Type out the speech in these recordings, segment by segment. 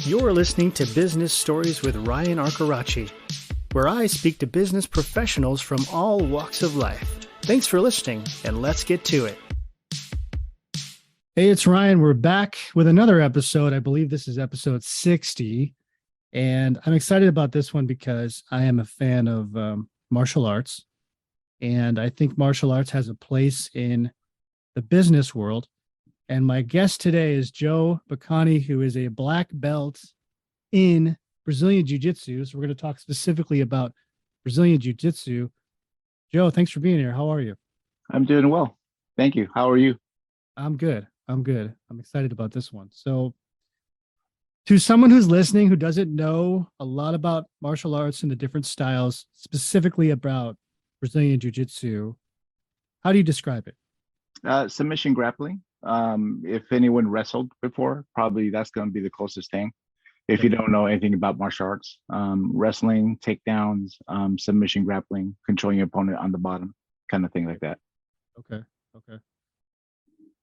You're listening to Business Stories with Ryan Arcaracci, where I speak to business professionals from all walks of life. Thanks for listening, and let's get to it. Hey, it's Ryan. We're back with another episode. I believe this is episode 60, and I'm excited about this one because I am a fan of martial arts, and I think martial arts has a place in the business world. And my guest today is Joe Bacani, who is a black belt in Brazilian Jiu-Jitsu. So we're going to talk specifically about Brazilian Jiu-Jitsu. Joe, thanks for being here. How are you? I'm doing well. Thank you. How are you? I'm good. I'm excited about this one. So to someone who's listening, who doesn't know a lot about martial arts and the different styles, specifically about Brazilian Jiu-Jitsu, how do you describe it? Submission grappling. If anyone wrestled before, probably that's going to be the closest thing. If you don't know anything about martial arts, wrestling, takedowns, submission grappling, controlling your opponent on the bottom, kind of thing like that. Okay.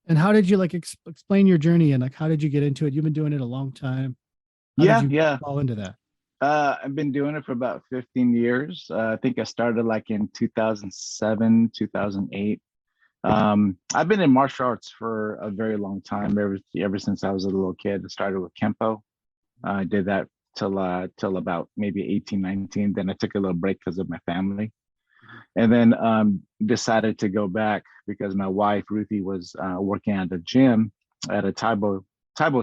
And how did you explain your journey and how did you get into it? You've been doing it a long time. How did you fall into that? I've been doing it for about 15 years. I think I started in 2007, 2008. I've been in martial arts for a very long time, ever since I was a little kid. I started with Kempo. I did that till about maybe 18, 19. Then I took a little break because of my family. And then decided to go back because my wife, Ruthie, was working at a gym, at a Taibo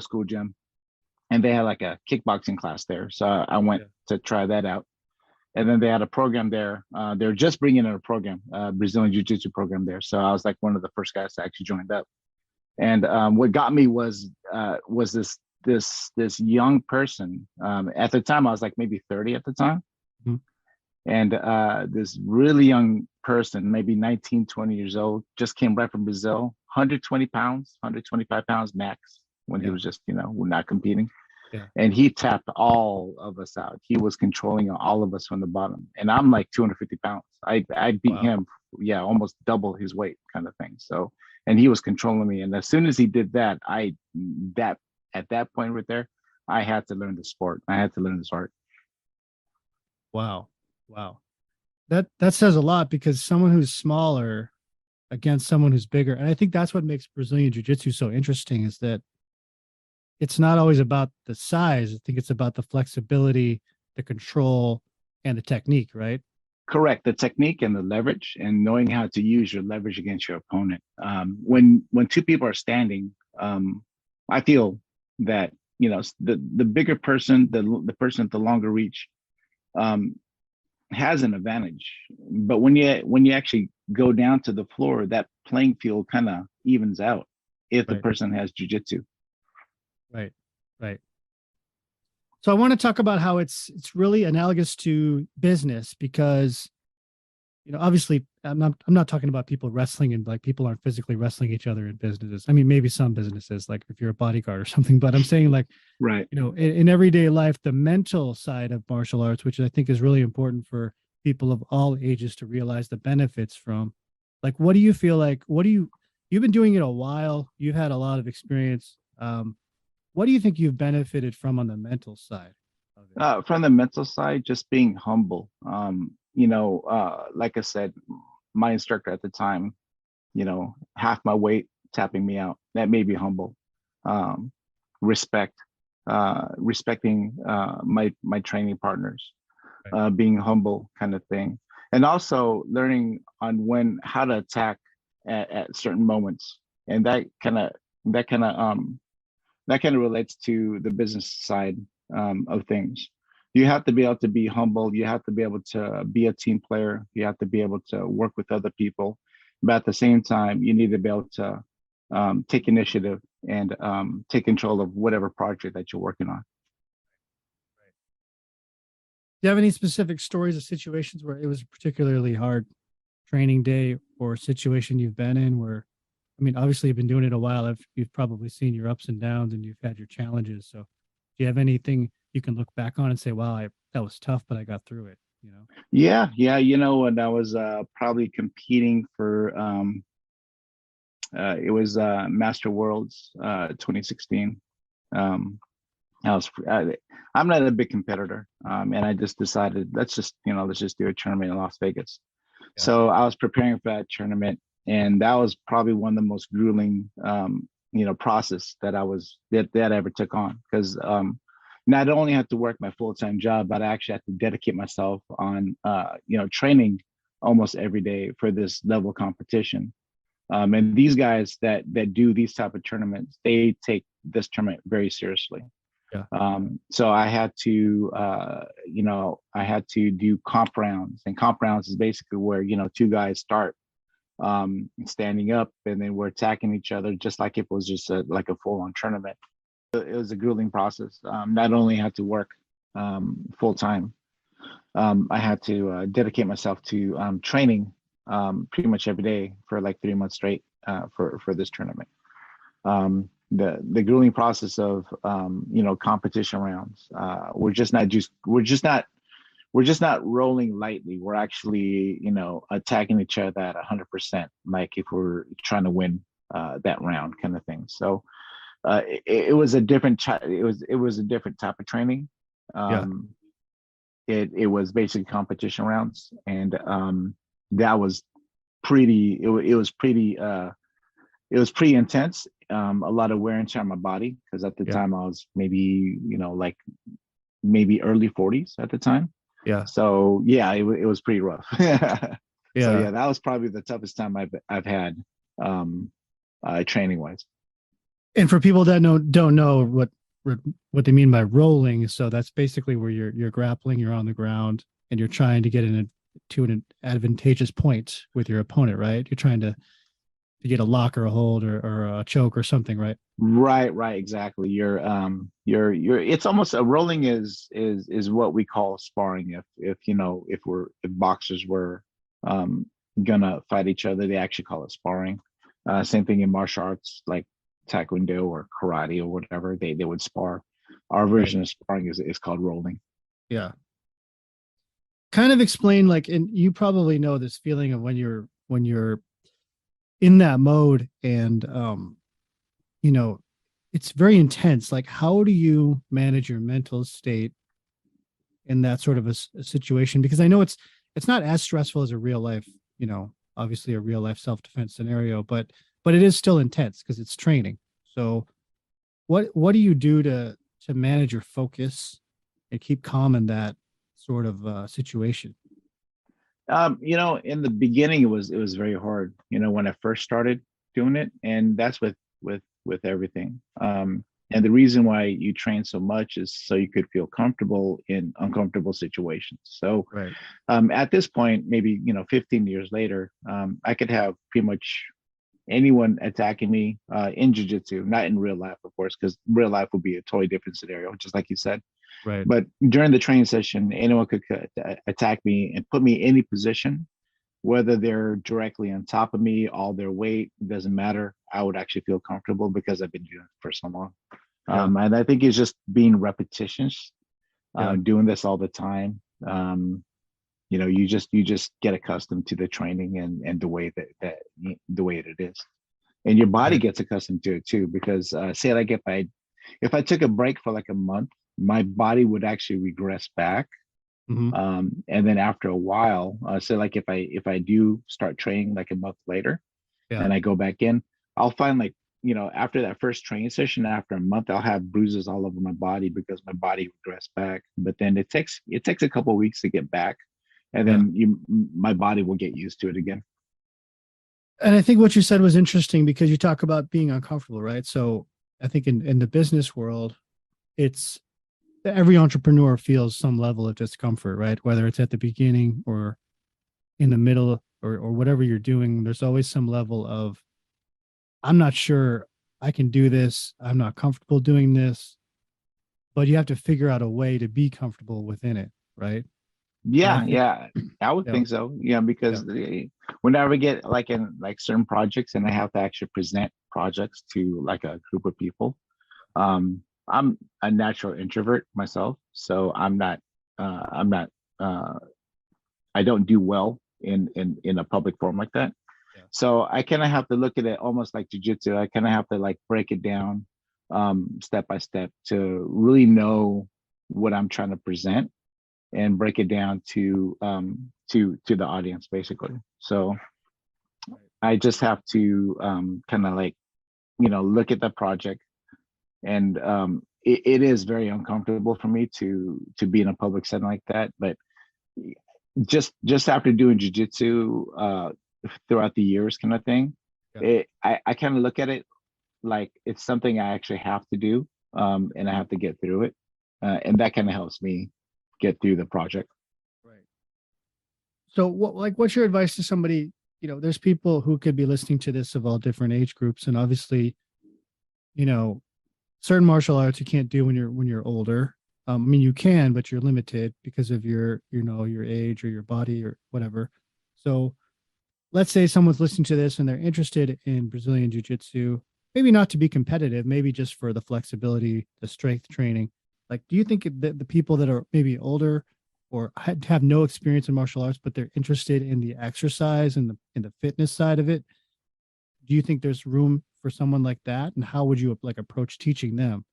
school gym. And they had a kickboxing class there. So I went to try that out. And then they had a program there. They were just bringing in a program, Brazilian Jiu-Jitsu program there. So I was one of the first guys to actually join up. And what got me was this young person. At the time, I was maybe 30 at the time. Mm-hmm. And this really young person, maybe 19, 20 years old, just came right from Brazil, 120 pounds, 125 pounds max when he was just, not competing. Yeah. And he tapped all of us out. He was controlling all of us from the bottom. And I'm 250 pounds. I beat him, almost double his weight kind of thing. So, and he was controlling me. And as soon as he did that, at that point right there, I had to learn the sport. I had to learn this art. Wow. That says a lot, because someone who's smaller against someone who's bigger. And I think that's what makes Brazilian Jiu-Jitsu so interesting, is that it's not always about the size. I think it's about the flexibility, the control, and the technique, right? Correct. The technique and the leverage, and knowing how to use your leverage against your opponent. When two people are standing, I feel that, the bigger person, the person at the longer reach, has an advantage. But when you actually go down to the floor, that playing field kind of evens out if the person has jiu-jitsu. Right. So I want to talk about how it's really analogous to business, because, obviously I'm not talking about people wrestling and people aren't physically wrestling each other in businesses. I mean, maybe some businesses, if you're a bodyguard or something, but I'm saying right. In everyday life, the mental side of martial arts, which I think is really important for people of all ages to realize the benefits from. What do you feel you've been doing it a while, you've had a lot of experience. What do you think you've benefited from on the mental side of it? From the mental side, just being humble. Like I said, my instructor at the time, half my weight tapping me out. That made me humble. Respecting my training partners, being humble kind of thing. And also learning on how to attack at certain moments. And that kind of relates to the business side of things. You have to be able to be humble. You have to be able to be a team player. You have to be able to work with other people. But at the same time, you need to be able to take initiative and take control of whatever project that you're working on. Do you have any specific stories of situations where it was a particularly hard training day or situation you've been in where, obviously you've been doing it a while. You've probably seen your ups and downs and you've had your challenges. So do you have anything you can look back on and say, wow, that was tough, but I got through it? Yeah. When I was probably competing for, it was Master Worlds 2016. I was, I'm not a big competitor, and I just decided let's just do a tournament in Las Vegas. Yeah. So I was preparing for that tournament, and that was probably one of the most grueling, process that I ever took on because not only had to work my full time job, but I actually had to dedicate myself on, training almost every day for this level of competition. And these guys that do these type of tournaments, they take this tournament very seriously. Yeah. So I had to do comp rounds, and comp rounds is basically where, two guys start standing up, and then we're attacking each other just like it was just like a full on tournament. It was a grueling process. Not only had to work full time, I had to dedicate myself to training pretty much every day for like 3 months straight for this tournament. The grueling process of competition rounds. We're just not rolling lightly. We're actually attacking each other at 100%, like if we're trying to win that round, kind of thing. So it was a different it was a different type of training. Yeah. It was basically competition rounds, and that was pretty. It was pretty. It was pretty intense. A lot of wear and tear on my body because at the Yeah. time I was maybe like maybe early 40s at the time. Yeah. So yeah, it was pretty rough. So Yeah. yeah, that was probably the toughest time I've had training wise. And for people that don't know what they mean by rolling, so that's basically where you're grappling, you're on the ground, and you're trying to get to an advantageous point with your opponent, right? You're trying to get a lock or a hold or a choke or something, right? Right, exactly. You're it's almost a rolling is what we call sparring. If boxers were um gonna fight each other, they actually call it sparring. Same thing in martial arts like taekwondo or karate or whatever, they would spar. Our Right. version of sparring is called rolling. Yeah. Kind of explain, like, and you probably know this feeling of when you're in that mode and you know it's very intense. Like, how do you manage your mental state in that sort of a situation? Because I know it's not as stressful as a real life, obviously a real life self-defense scenario, but it is still intense because it's training. So what do you do to manage your focus and keep calm in that sort of situation? In the beginning it was very hard, when I first started doing it, and that's with everything. And the reason why you train so much is so you could feel comfortable in uncomfortable situations. So Right. at this point, maybe 15 years later, I could have pretty much anyone attacking me in jiu-jitsu, not in real life, of course, because real life would be a totally different scenario, just like you said. Right. But during the training session, anyone could attack me and put me in any position, whether they're directly on top of me, all their weight, doesn't matter. I would actually feel comfortable because I've been doing it for so long. Yeah. And I think it's just being repetitious, Yeah. doing this all the time. You just get accustomed to the training and the way that the way it is, and your body Right. gets accustomed to it too. Because say like if I took a break for like a month, my body would actually regress back. Hmm. And then after a while, so like if I do start training like a month later Yeah. and I go back in, I'll find like, after that first training session, after a month, I'll have bruises all over my body because my body regressed back. But then it takes a couple of weeks to get back, and Yeah. then my body will get used to it again. And I think what you said was interesting because you talk about being uncomfortable, right? So I think in the business world, it's every entrepreneur feels some level of discomfort, right? Whether it's at the beginning or in the middle or whatever you're doing, there's always some level of, I'm not sure I can do this. I'm not comfortable doing this, but you have to figure out a way to be comfortable within it, right? And I Yeah, think, yeah, I would yeah, think so. Yeah, yeah, because whenever I get like in like certain projects and I have to actually present projects to like a group of people, I'm a natural introvert myself, so I'm not uh, I don't do well in a public forum like that. yeah, So I kind of have to look at it almost like jujitsu. I kind of have to like break it down, step by step to really know what I'm trying to present and break it down to the audience basically. So I just have to kind of like, look at the project, and it is very uncomfortable for me to be in a public setting like that. But just after doing jujitsu throughout the years, kind of thing, Yeah. I kind of look at it like it's something I actually have to do, and I have to get through it, and that kind of helps me get through the project. Right. So what's your advice to somebody, there's people who could be listening to this of all different age groups, and obviously, you know, certain martial arts you can't do when you're older. I mean, you can, but you're limited because of your age or your body or whatever. So let's say someone's listening to this and they're interested in Brazilian Jiu-Jitsu, maybe not to be competitive, maybe just for the flexibility, the strength training. Like, do you think that the people that are maybe older or have no experience in martial arts, but they're interested in the exercise and the fitness side of it, do you think there's room for someone like that? And how would you like approach teaching them?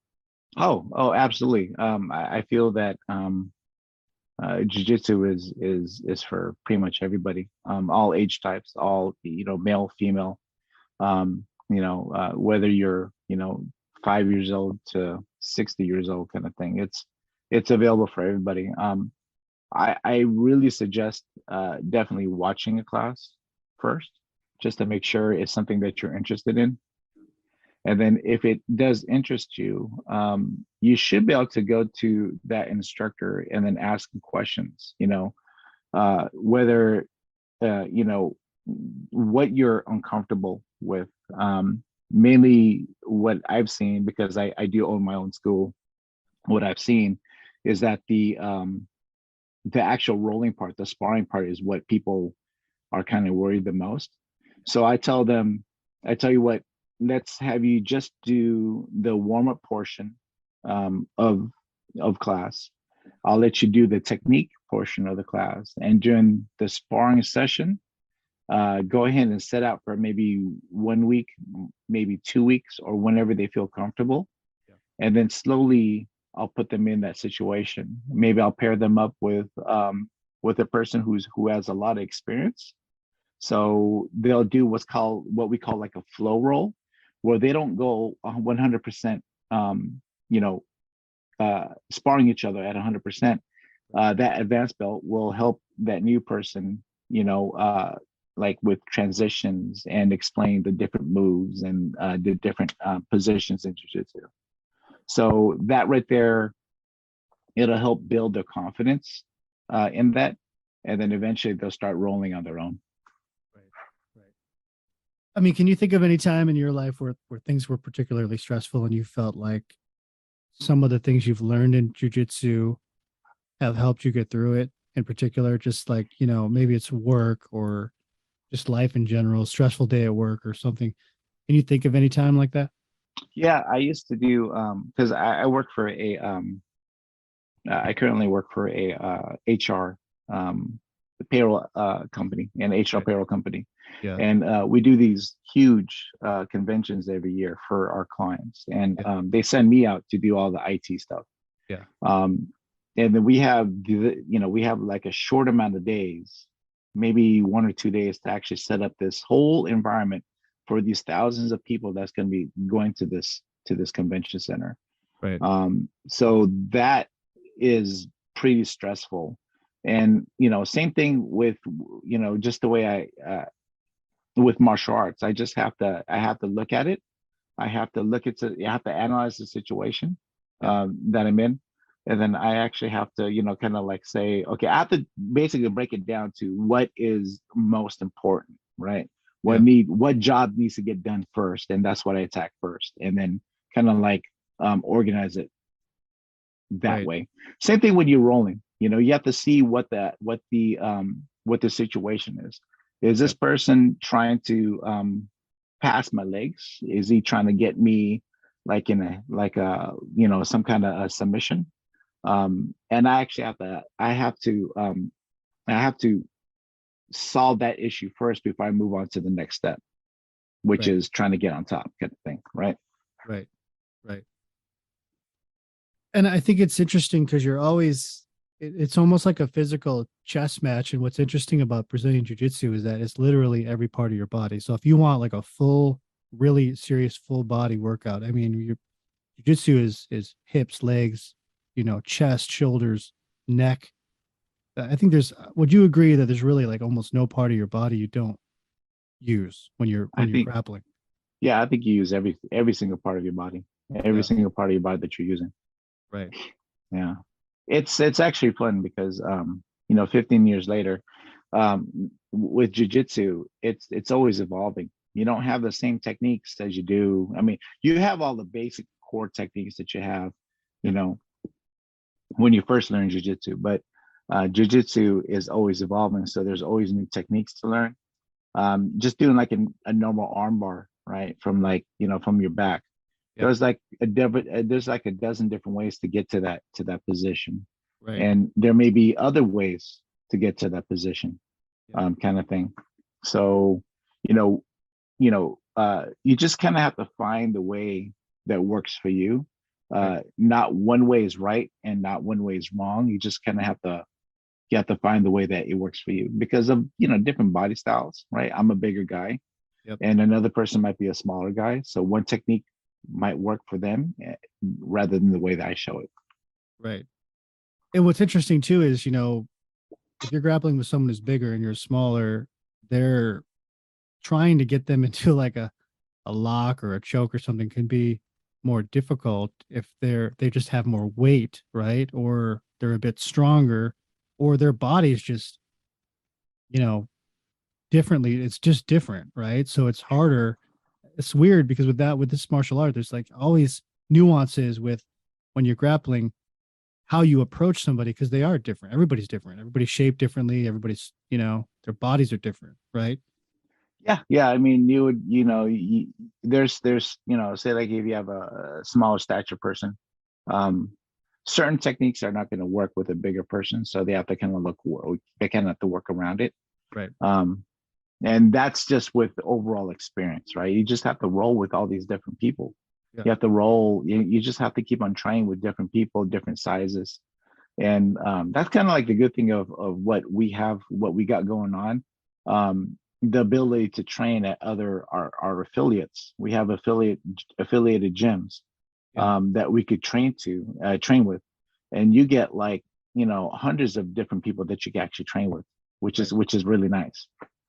Oh, absolutely. I feel that jiu-jitsu is for pretty much everybody, all age types, all male, female, whether you're 5 years old to 60 years old, kind of thing. It's available for everybody. I really suggest definitely watching a class first, just to make sure it's something that you're interested in. And then if it does interest you, you should be able to go to that instructor and then ask them questions, whether, what you're uncomfortable with. Mainly what I've seen, because I do own my own school, what I've seen is that the actual rolling part, the sparring part, is what people are kind of worried the most. So I tell you what, let's have you just do the warm up portion of class. I'll let you do the technique portion of the class, and during the sparring session, go ahead and set out for maybe 1 week, maybe 2 weeks, or whenever they feel comfortable, Yeah. and then slowly I'll put them in that situation. Maybe I'll pair them up with a person who has a lot of experience. So they'll do what we call like a flow roll, where they don't go 100%, you know, sparring each other at 100%. That advanced belt will help that new person, like with transitions, and explain the different moves and the different positions in jiu-jitsu. So that right there, it'll help build their confidence in that, and then eventually they'll start rolling on their own. Right. Right. I mean, can you think of any time in your life where things were particularly stressful and you felt like some of the things you've learned in jujitsu have helped you get through it? In particular, just like, maybe it's work or just life in general, stressful day at work or something. Can you think of any time like that? Yeah, I used to do because I work for a I currently work for a HR payroll company, an HR Okay. payroll company, Yeah. and we do these huge conventions every year for our clients, and Yeah. they send me out to do all the IT stuff. Yeah. Um, and then we have like a short amount of days, maybe 1 or 2 days, to actually set up this whole environment for these thousands of people that's going to be going to this convention center. Right. So that is pretty stressful. And same thing with just the way with martial arts. I have to look at it. I have to analyze the situation Yeah. that I'm in. And then I actually have to, kind of like say, okay, I have to basically break it down to what is most important, right? Yeah. What job needs to get done first, and that's what I attack first, and then kind of like organize it that Right. way. Same thing when you're rolling. You have to see what the situation is. Is this Yep. person trying to pass my legs? Is he trying to get me like in a some kind of a submission? And I have to solve that issue first before I move on to the next step, which Right. is trying to get on top, kind of thing, right? Right. Right. And I think it's interesting because you're always, it's almost like a physical chess match. And what's interesting about Brazilian Jiu-Jitsu is that it's literally every part of your body. So if you want like a full, really serious full body workout, I mean, your Jiu-Jitsu is hips, legs, chest, shoulders, neck. I think would you agree that there's really like almost no part of your body you don't use when you're I think, grappling? yeah, I think you use every single part of your body, every Yeah. single part of your body that you're using. Right. Yeah, it's actually fun because 15 years later, with jujitsu, it's always evolving. You don't have the same techniques as you do. I mean, you have all the basic core techniques that you have, you Yeah. know, when you first learn jujitsu, but jujitsu is always evolving, so there's always new techniques to learn. Just doing like a normal arm bar, right, from like from your back, Yeah. there's like there's like a dozen different ways to get to that position, Right. and there may be other ways to get to that position, Yeah. kind of thing. So you know you just kind of have to find the way that works for you. Right. Not one way is right and not one way is wrong. You just kind of have to find the way that it works for you because of different body styles, right? I'm a bigger guy Yep. and another person might be a smaller guy, so one technique might work for them rather than the way that I show it. Right. And what's interesting too is, if you're grappling with someone who's bigger and you're smaller, they're trying to get them into like a lock or a choke or something can be more difficult if they just have more weight, right? Or they're a bit stronger, or their body's just, you know, differently. It's just different, right? So it's harder. It's weird because with this martial art, there's like always nuances with when you're grappling how you approach somebody because they are different. Everybody's different. Everybody's shaped differently. Everybody's, their bodies are different, right? Yeah. I mean, you would, there's, say like if you have a smaller stature person, um, certain techniques are not going to work with a bigger person, so they have to kind of they kind of have to work around it. Right. Um, and that's just with the overall experience, right? You just have to roll with all these different people. Yeah. You have to roll. You just have to keep on training with different people, different sizes, and that's kind of like the good thing of what we got going on. The ability to train at our affiliates. We have affiliated gyms Yeah. that we could train with, and you get like hundreds of different people that you can actually train with, which Right. is really nice.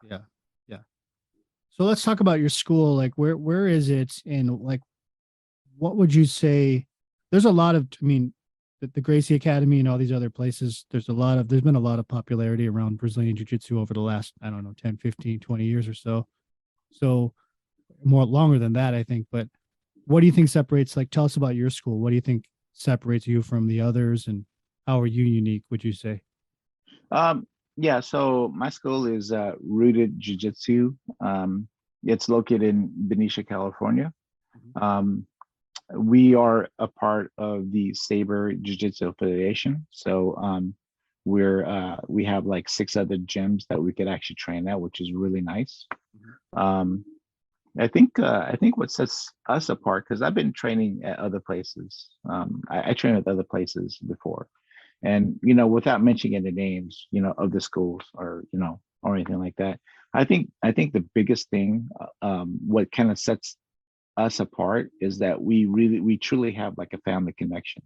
Yeah. Yeah. So let's talk about your school. Like where is it and like what would you say? There's a lot of, I mean, the Gracie Academy and all these other places, there's been a lot of popularity around Brazilian Jiu-Jitsu over the last, I don't know, 10, 15, 20 years or so. So more longer than that, I think. But what do you think separates, like, tell us about your school. What do you think separates you from the others and how are you unique, would you say? Um, yeah, so my school is Rooted Jiu-Jitsu. It's located in Benicia, California. Mhm. Um, we are a part of the Saber Jiu-Jitsu affiliation. So we have like 6 other gyms that we could actually train at, which is really nice. Mhm. Um, I think what sets us apart, because I've been training at other places. I trained at other places before, and without mentioning any names, of the schools or or anything like that. I think the biggest thing, what kind of sets us apart is that we truly have like a family connection.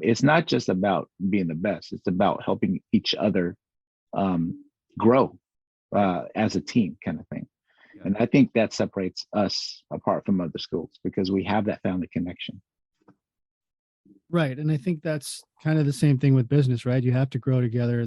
It's not just about being the best; it's about helping each other um, grow Right. as a team, kind of thing. Yeah. And I think that separates us apart from other schools because we have that family connection. Right. And I think that's kind of the same thing with business, right? You have to grow together.